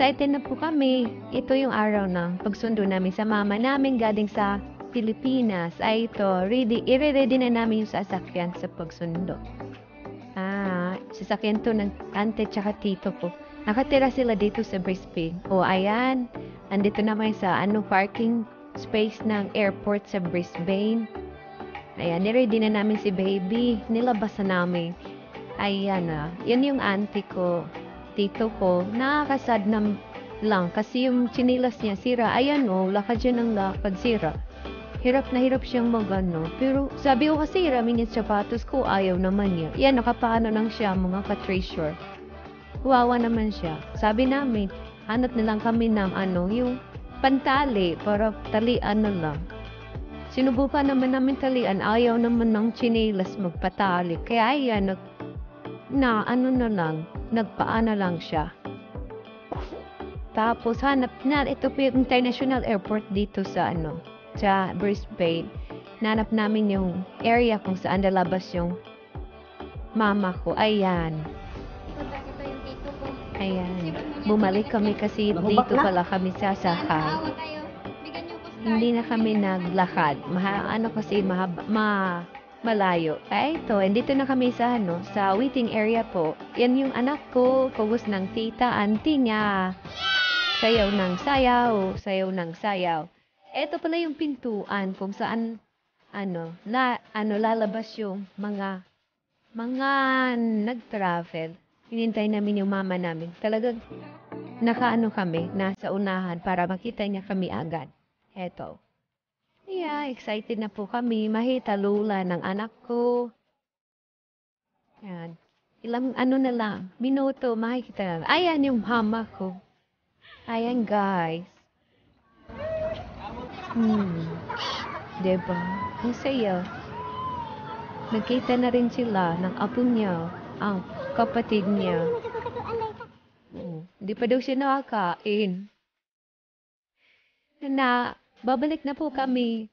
excited na po kami. Ito yung araw ng pagsundo namin sa mama namin galing sa Pilipinas. Ay ito, i-ready na namin yung sasakyan sa pagsundo. Sasakyan to ng ante tsaka tito ko. Nakatira sila dito sa Brisbane. O ayan, andito naman sa parking space ng airport sa Brisbane. Ayan, niready na namin si baby. Nilabas na namin. Ayan yan yung auntie ko, tito ko. Nakakasad na lang kasi yung chinilas niya sira. Ayan lakad siya ng lakad sira. Hirap na hirap siyang magano. Pero sabi ko kasi ramin yung sapatos ko, ayaw naman niya. Yan, nakapaano lang siya, mga ka-treasure. Wawa naman siya. Sabi namin, hanap na lang kami ng yung pantali para talian na lang. Sinubukan naman namin talian, ayaw naman ng chinilas magpatali. Kaya ayan, nagpaana lang siya. Tapos hanap na, ito po yung international airport dito sa sa Brisbane. Nanap namin yung area kung saan lalabas yung mama ko. Ayan. Ito yung tito ko. Ayan. Bumalik kami kasi dito pala kami sasakay. Hindi na kami naglakad. Kasi malayo. Ay, ito. Dito na kami sa sa waiting area po. Yan yung anak ko. Kugos ng tita, auntie niya. Sayaw ng sayaw. Sayaw ng sayaw. Ito pala yung pintuan kung saan lalabas yung mga nag-travel. Hinintay namin yung mama namin. Talagang kami, nasa unahan para makita niya kami agad. Eto. Yeah, excited na po kami. Mahita lula ng anak ko. Yan. Ilang na lang, minuto, makikita na. Ayan yung mama ko. Ayan guys. Diba? Ang saya. Nagkita na rin sila ng apo niya, ang kapatid niya. Hindi pa daw siya nakakain. Babalik na po kami.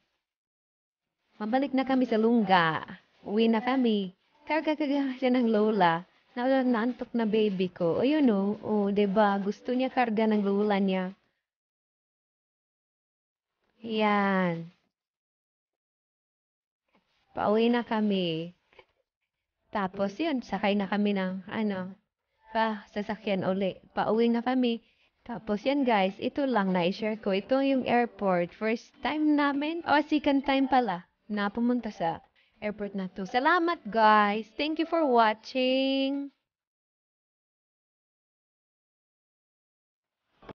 Mabalik na kami sa Lungga. Uwi na kami. Karga-karga siya ng lola. Naantok na baby ko. Ayun diba? Gusto niya karga ng lola niya. Yan. Pauwi na kami. Tapos yun, sakay na kami ng sasakyan uli. Pauwi na kami. Tapos yan guys, ito lang na-share ko. Ito yung airport. First time namin, second time pala, na pumunta sa airport na to. Salamat guys! Thank you for watching!